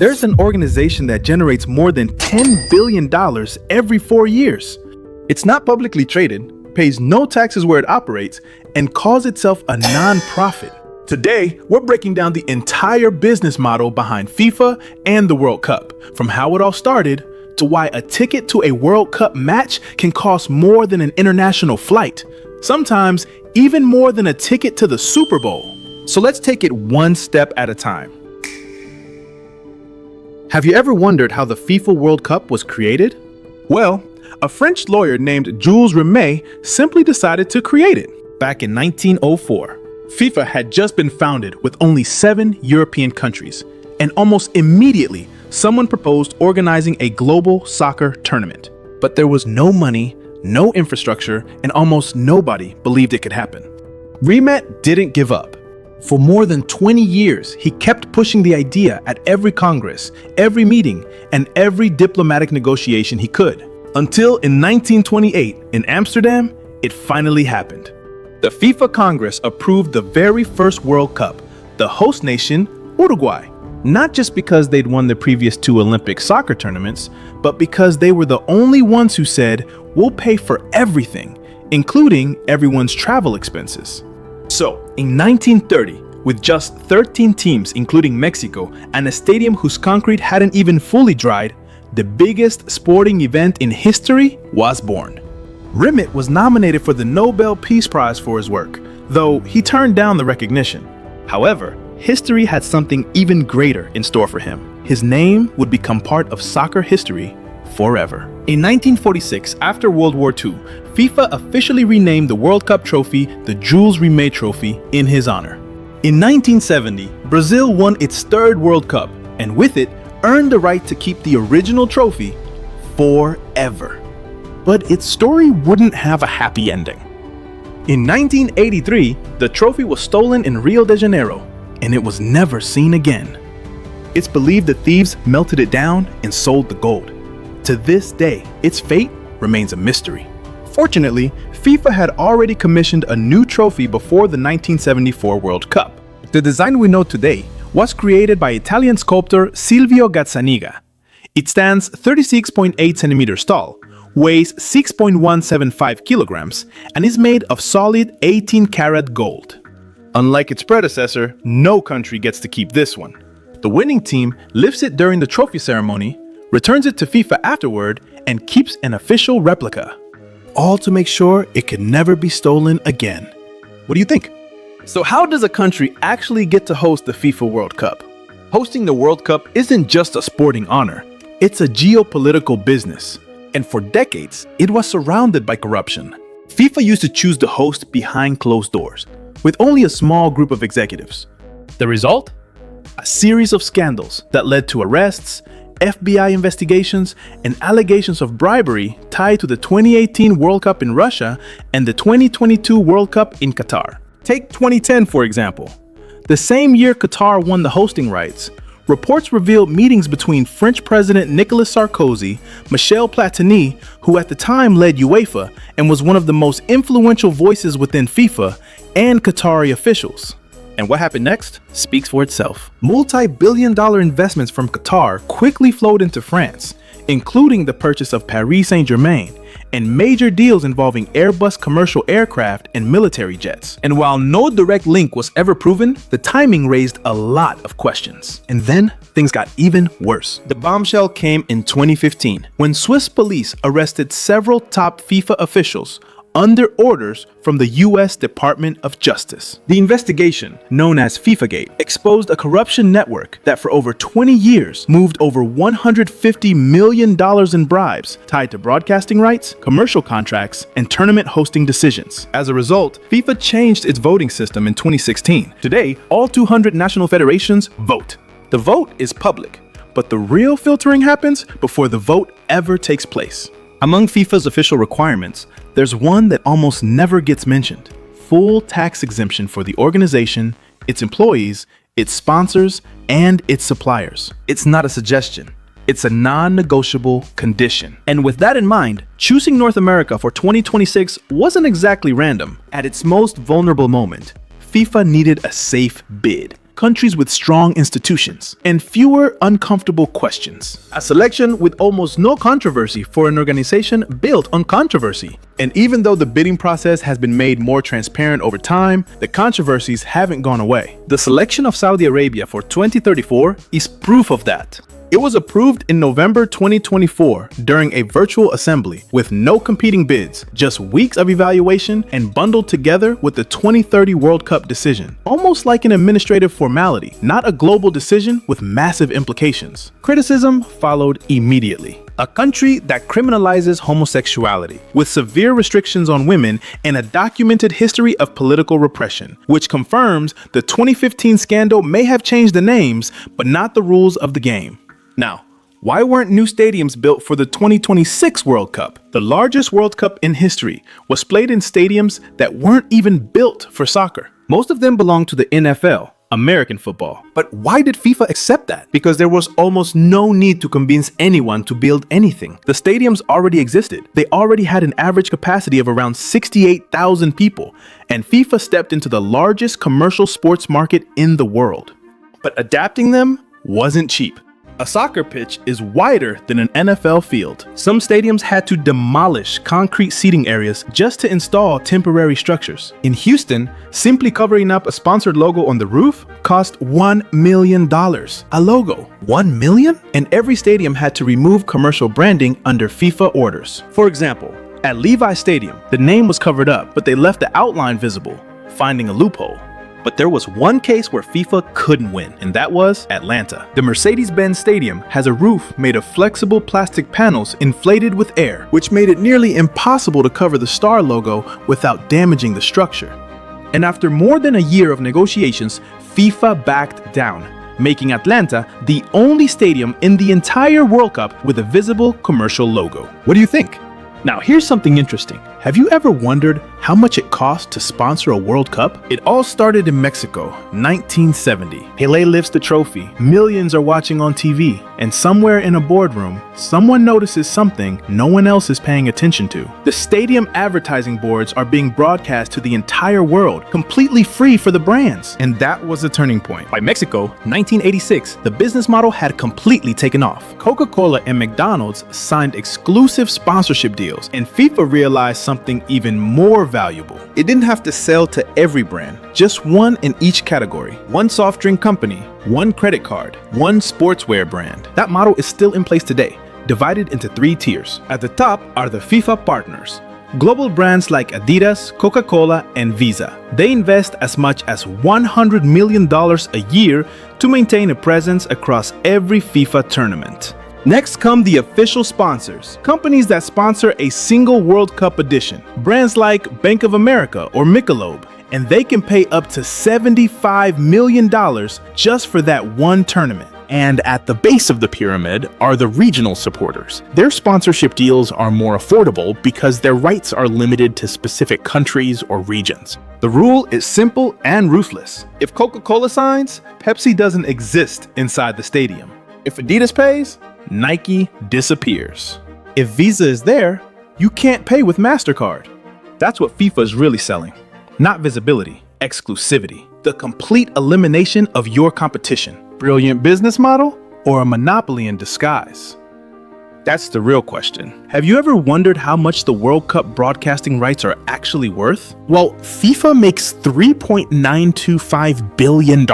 There's an organization that generates more than $10 billion every 4 years. It's not publicly traded, pays no taxes where it operates, and calls itself a non-profit. Today, we're breaking down the entire business model behind FIFA and the World Cup, from how it all started to why a ticket to a World Cup match can cost more than an international flight, sometimes even more than a ticket to the Super Bowl. So let's take it one step at a time. Have you ever wondered how the FIFA World Cup was created? Well, a French lawyer named Jules Rimet simply decided to create it back in 1904. FIFA had just been founded with only 7 European countries, and almost immediately, someone proposed organizing a global soccer tournament. But there was no money, no infrastructure, and almost nobody believed it could happen. Rimet didn't give up. For more than 20 years, he kept pushing the idea at every Congress, every meeting, and every diplomatic negotiation he could. Until in 1928, in Amsterdam, it finally happened. The FIFA Congress approved the very first World Cup, the host nation, Uruguay. Not just because they'd won the previous 2 Olympic soccer tournaments, but because they were the only ones who said, "We'll pay for everything, including everyone's travel expenses." So, in 1930, with just 13 teams, including Mexico, and a stadium whose concrete hadn't even fully dried, the biggest sporting event in history was born. Rimet was nominated for the Nobel Peace Prize for his work, though he turned down the recognition. However, history had something even greater in store for him. His name would become part of soccer history forever. In 1946, after World War II, FIFA officially renamed the World Cup trophy the Jules Rimet Trophy in his honor. In 1970, Brazil won its 3rd World Cup, and with it, earned the right to keep the original trophy forever. But its story wouldn't have a happy ending. In 1983, the trophy was stolen in Rio de Janeiro, and it was never seen again. It's believed the thieves melted it down and sold the gold. To this day, its fate remains a mystery. Fortunately, FIFA had already commissioned a new trophy before the 1974 World Cup. The design we know today was created by Italian sculptor Silvio Gazzaniga. It stands 36.8 centimeters tall, weighs 6.175 kilograms, and is made of solid 18-karat gold. Unlike its predecessor, no country gets to keep this one. The winning team lifts it during the trophy ceremony, returns it to FIFA afterward, and keeps an official replica. All to make sure it can never be stolen again. What do you think? So how does a country actually get to host the FIFA World Cup? Hosting the World Cup isn't just a sporting honor, it's a geopolitical business. And for decades, it was surrounded by corruption. FIFA used to choose the host behind closed doors, with only a small group of executives. The result? A series of scandals that led to arrests, FBI investigations, and allegations of bribery tied to the 2018 World Cup in Russia and the 2022 World Cup in Qatar. Take 2010, for example. The same year Qatar won the hosting rights, reports revealed meetings between French President Nicolas Sarkozy, Michel Platini, who at the time led UEFA and was one of the most influential voices within FIFA, and Qatari officials. And what happened next speaks for itself. Multi-billion-dollar investments from Qatar quickly flowed into France, including the purchase of Paris Saint-Germain and major deals involving Airbus commercial aircraft and military jets. And while no direct link was ever proven, the timing raised a lot of questions. And then things got even worse. The bombshell came in 2015 when Swiss police arrested several top FIFA officials under orders from the US Department of Justice. The investigation, known as FIFAgate, exposed a corruption network that for over 20 years moved over $150 million in bribes tied to broadcasting rights, commercial contracts, and tournament hosting decisions. As a result, FIFA changed its voting system in 2016. Today, all 200 national federations vote. The vote is public, but the real filtering happens before the vote ever takes place. Among FIFA's official requirements, there's one that almost never gets mentioned: full tax exemption for the organization, its employees, its sponsors, and its suppliers. It's not a suggestion. It's a non-negotiable condition. And with that in mind, choosing North America for 2026 wasn't exactly random. At its most vulnerable moment, FIFA needed a safe bid. countries with strong institutions, and fewer uncomfortable questions. A selection with almost no controversy for an organization built on controversy. And even though the bidding process has been made more transparent over time, the controversies haven't gone away. The selection of Saudi Arabia for 2034 is proof of that. It was approved in November 2024 during a virtual assembly with no competing bids, just weeks of evaluation and bundled together with the 2030 World Cup decision. Almost like an administrative formality, not a global decision with massive implications. Criticism followed immediately. A country that criminalizes homosexuality, with severe restrictions on women and a documented history of political repression, which confirms the 2015 scandal may have changed the names, but not the rules of the game. Now, why weren't new stadiums built for the 2026 World Cup? The largest World Cup in history was played in stadiums that weren't even built for soccer. Most of them belong to the NFL, American football. But why did FIFA accept that? Because there was almost no need to convince anyone to build anything. The stadiums already existed. They already had an average capacity of around 68,000 people, and FIFA stepped into the largest commercial sports market in the world. But adapting them wasn't cheap. A soccer pitch is wider than an NFL field. Some stadiums had to demolish concrete seating areas just to install temporary structures. In Houston, simply covering up a sponsored logo on the roof cost $1 million. A logo, $1 million? And every stadium had to remove commercial branding under FIFA orders. For example, at Levi Stadium, the name was covered up, but they left the outline visible, finding a loophole. But there was one case where FIFA couldn't win, and that was Atlanta. The Mercedes-Benz Stadium has a roof made of flexible plastic panels inflated with air, which made it nearly impossible to cover the star logo without damaging the structure. And after more than a year of negotiations, FIFA backed down, making Atlanta the only stadium in the entire World Cup with a visible commercial logo. What do you think? Now, here's something interesting. Have you ever wondered how much it costs to sponsor a World Cup? It all started in Mexico, 1970. Pelé lifts the trophy, millions are watching on TV, and somewhere in a boardroom, someone notices something no one else is paying attention to. The stadium advertising boards are being broadcast to the entire world, completely free for the brands. And that was the turning point. By Mexico, 1986, the business model had completely taken off. Coca-Cola and McDonald's signed exclusive sponsorship deals, and FIFA realized something even more valuable. It didn't have to sell to every brand, just one in each category. One soft drink company, one credit card, one sportswear brand. That model is still in place today, divided into 3 tiers. At the top are the FIFA partners, global brands like Adidas, Coca-Cola, and Visa. They invest as much as $100 million a year to maintain a presence across every FIFA tournament. Next come the official sponsors, companies that sponsor a single World Cup edition, brands like Bank of America or Michelob, and they can pay up to $75 million just for that one tournament. And at the base of the pyramid are the regional supporters. Their sponsorship deals are more affordable because their rights are limited to specific countries or regions. The rule is simple and ruthless. If Coca-Cola signs, Pepsi doesn't exist inside the stadium. If Adidas pays, Nike disappears. If Visa is there, you can't pay with MasterCard. That's what FIFA is really selling. Not visibility, exclusivity. The complete elimination of your competition. Brilliant business model or a monopoly in disguise? That's the real question. Have you ever wondered how much the World Cup broadcasting rights are actually worth? Well, FIFA makes $3.925 billion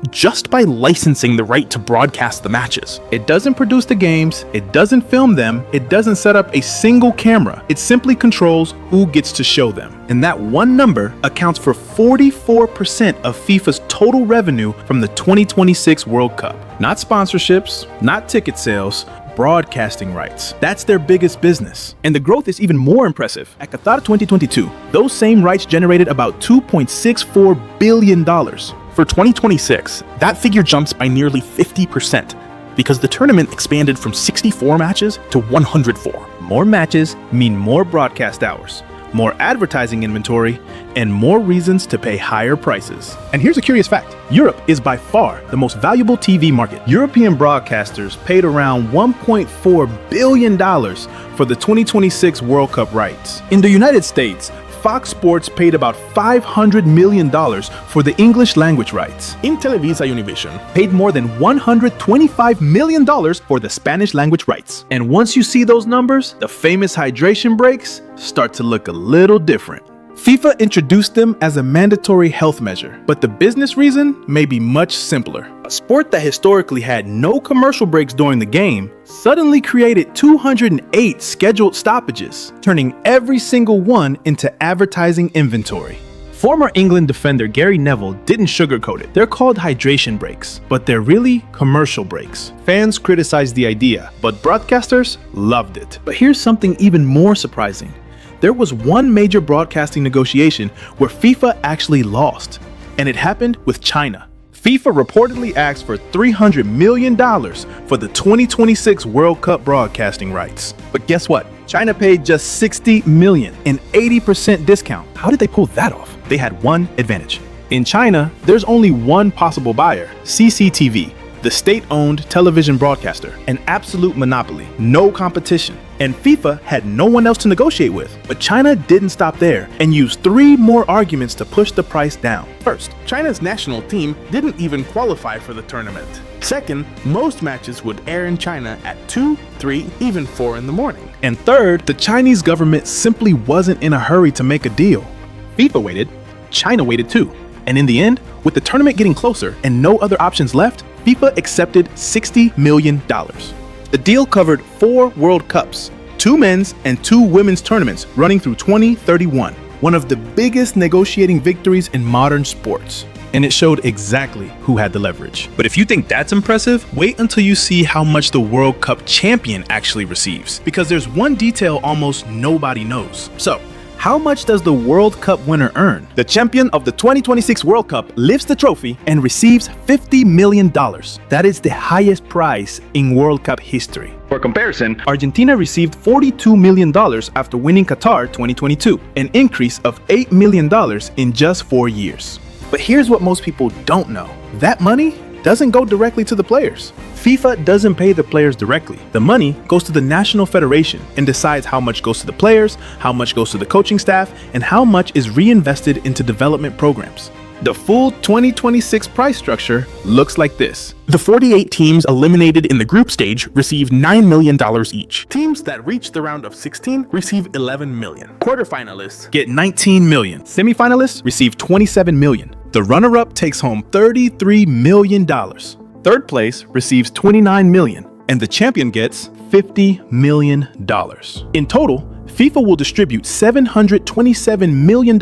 just by licensing the right to broadcast the matches. It doesn't produce the games, it doesn't film them, it doesn't set up a single camera. It simply controls who gets to show them. And that one number accounts for 44% of FIFA's total revenue from the 2026 World Cup. Not sponsorships, not ticket sales, broadcasting rights. That's their biggest business. And the growth is even more impressive. At Qatar 2022, those same rights generated about $2.64 billion. For 2026, that figure jumps by nearly 50% because the tournament expanded from 64 matches to 104. More matches mean more broadcast hours, more advertising inventory, and more reasons to pay higher prices. And here's a curious fact. Europe is by far the most valuable TV market. European broadcasters paid around $1.4 billion for the 2026 World Cup rights. In the United States, Fox Sports paid about $500 million for the English language rights. Televisa Univision Paid more than $125 million for the Spanish language rights. And once you see those numbers, the famous hydration breaks start to look a little different. FIFA introduced them as a mandatory health measure, but the business reason may be much simpler. A sport that historically had no commercial breaks during the game suddenly created 208 scheduled stoppages, turning every single one into advertising inventory. Former England defender Gary Neville didn't sugarcoat it. They're called hydration breaks, but they're really commercial breaks. Fans criticized the idea, but broadcasters loved it. But here's something even more surprising. There was one major broadcasting negotiation where FIFA actually lost, and it happened with China. FIFA reportedly asked for $300 million for the 2026 World Cup broadcasting rights. But guess what? China paid just $60 million, an 80% discount. How did they pull that off? They had one advantage. In China, there's only one possible buyer, CCTV, the state-owned television broadcaster, an absolute monopoly, no competition. And FIFA had no one else to negotiate with. But China didn't stop there and used 3 more arguments to push the price down. First, China's national team didn't even qualify for the tournament. Second, most matches would air in China at 2, 3, even 4 in the morning. And third, the Chinese government simply wasn't in a hurry to make a deal. FIFA waited, China waited too. And in the end, with the tournament getting closer and no other options left, FIFA accepted $60 million. The deal covered 4 World Cups, 2 men's and 2 women's tournaments running through 2031, one of the biggest negotiating victories in modern sports. And it showed exactly who had the leverage. But if you think that's impressive, wait until you see how much the World Cup champion actually receives. Because there's one detail almost nobody knows. So, how much does the World Cup winner earn? The champion of the 2026 World Cup lifts the trophy and receives $50 million. That is the highest prize in World Cup history. For comparison, Argentina received $42 million after winning Qatar 2022, an increase of $8 million in just 4 years. But here's what most people don't know. That money doesn't go directly to the players. FIFA doesn't pay the players directly. The money goes to the national federation and decides how much goes to the players, how much goes to the coaching staff, and how much is reinvested into development programs. The full 2026 price structure looks like this. The 48 teams eliminated in the group stage receive $9 million each. Teams that reach the round of 16 receive $11 million. Quarterfinalists Get $19 million. Semifinalists receive $27 million. The runner-up takes home $33 million. Third place receives $29 million, and the champion gets $50 million. In total, FIFA will distribute $727 million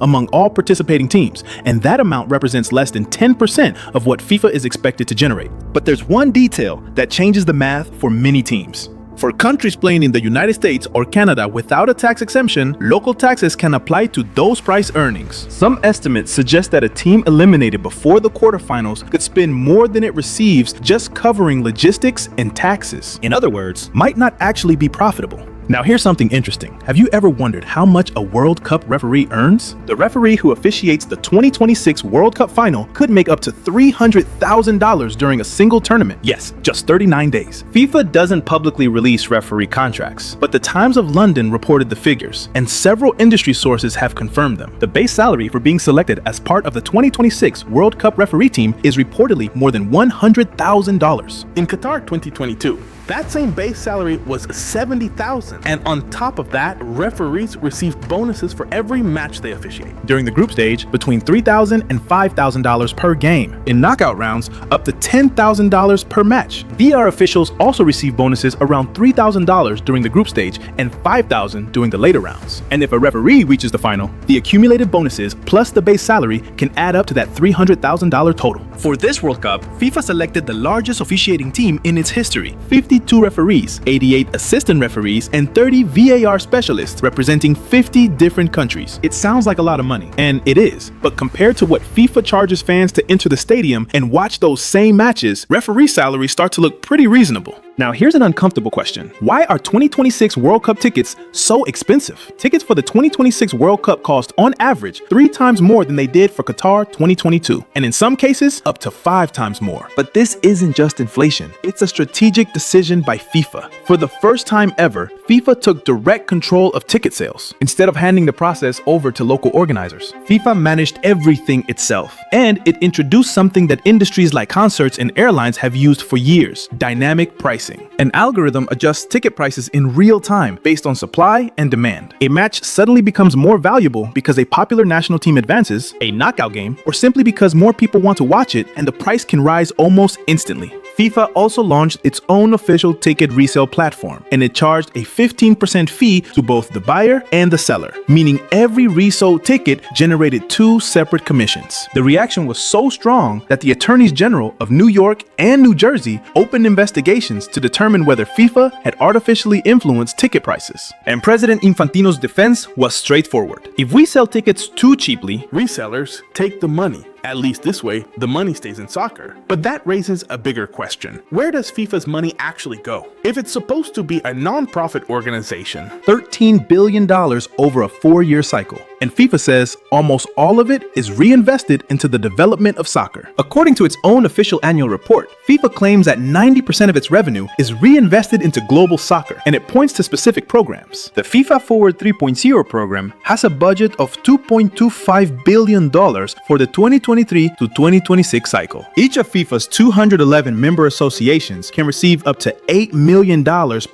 among all participating teams, and that amount represents less than 10% of what FIFA is expected to generate. But there's one detail that changes the math for many teams. For countries playing in the United States or Canada without a tax exemption, local taxes can apply to those prize earnings. Some estimates suggest that a team eliminated before the quarterfinals could spend more than it receives just covering logistics and taxes. In other words, might not actually be profitable. Now here's something interesting. Have you ever wondered how much a World Cup referee earns? The referee who officiates the 2026 World Cup final could make up to $300,000 during a single tournament. Yes, just 39 days. FIFA doesn't publicly release referee contracts, but the Times of London reported the figures, and several industry sources have confirmed them. The base salary for being selected as part of the 2026 World Cup referee team is reportedly more than $100,000. in Qatar 2022, that same base salary was $70,000, and on top of that, referees received bonuses for every match they officiate. During the group stage, between $3,000 and $5,000 per game. In knockout rounds, up to $10,000 per match. VR officials also receive bonuses around $3,000 during the group stage and $5,000 during the later rounds. And if a referee reaches the final, the accumulated bonuses plus the base salary can add up to that $300,000 total. For this World Cup, FIFA selected the largest officiating team in its history. 52 referees, 88 assistant referees, and 30 VAR specialists representing 50 different countries. It sounds like a lot of money, and it is, but compared to what FIFA charges fans to enter the stadium and watch those same matches, referee salaries start to look pretty reasonable. Now here's an uncomfortable question. Why are 2026 World Cup tickets so expensive? Tickets for the 2026 World Cup cost on average 3 times more than they did for Qatar 2022, and in some cases up to 5 times more. But this isn't just inflation. It's a strategic decision by FIFA. For the first time ever, FIFA took direct control of ticket sales. Instead of handing the process over to local organizers, FIFA managed everything itself. And it introduced something that industries like concerts and airlines have used for years: dynamic pricing. An algorithm adjusts ticket prices in real time based on supply and demand. A match suddenly becomes more valuable because a popular national team advances, a knockout game, or simply because more people want to watch it and the price can rise almost instantly. FIFA also launched its own official ticket resale platform, and it charged a 15% fee to both the buyer and the seller, meaning every resold ticket generated 2 separate commissions. The reaction was so strong that the attorneys general of New York and New Jersey opened investigations to determine whether FIFA had artificially influenced ticket prices. And President Infantino's defense was straightforward. If we sell tickets too cheaply, resellers take the money. At least this way, the money stays in soccer. But that raises a bigger question. Where does FIFA's money actually go? If it's supposed to be a non-profit organization, $13 billion over a 4-year cycle. And FIFA says almost all of it is reinvested into the development of soccer. According to its own official annual report, FIFA claims that 90% of its revenue is reinvested into global soccer, and it points to specific programs. The FIFA Forward 3.0 program has a budget of $2.25 billion for the 2023 to 2026 cycle. Each of FIFA's 211 member associations can receive up to $8 million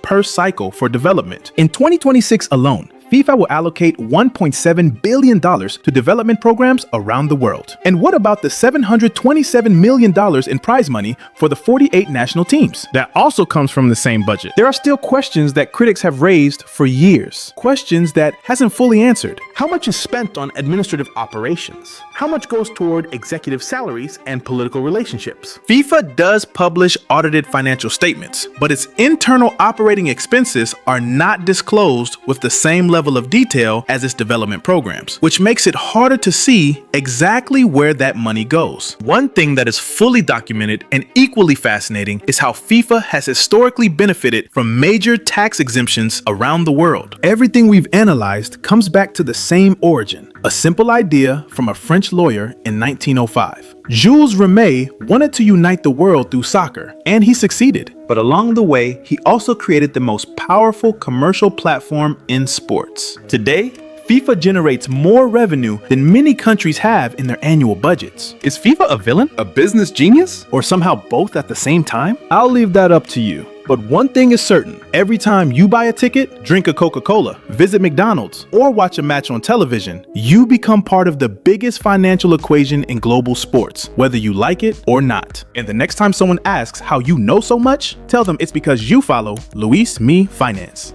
per cycle for development. In 2026 alone, FIFA will allocate $1.7 billion to development programs around the world. And what about the $727 million in prize money for the 48 national teams? That also comes from the same budget. There are still questions that critics have raised for years. Questions that hasn't fully answered. How much is spent on administrative operations? How much goes toward executive salaries and political relationships? FIFA does publish audited financial statements, but its internal operating expenses are not disclosed with the same level of detail as its development programs, which makes it harder to see exactly where that money goes. One thing that is fully documented and equally fascinating is how FIFA has historically benefited from major tax exemptions around the world. Everything we've analyzed comes back to the same origin, a simple idea from a French lawyer in 1905. Jules Rimet wanted to unite the world through soccer, and he succeeded. But along the way, he also created the most powerful commercial platform in sports. Today, FIFA generates more revenue than many countries have in their annual budgets. Is FIFA a villain, a business genius, or somehow both at the same time? I'll leave that up to you. But one thing is certain, every time you buy a ticket, drink a Coca-Cola, visit McDonald's, or watch a match on television, you become part of the biggest financial equation in global sports, whether you like it or not. And the next time someone asks how you know so much, tell them it's because you follow Luis Me Finance.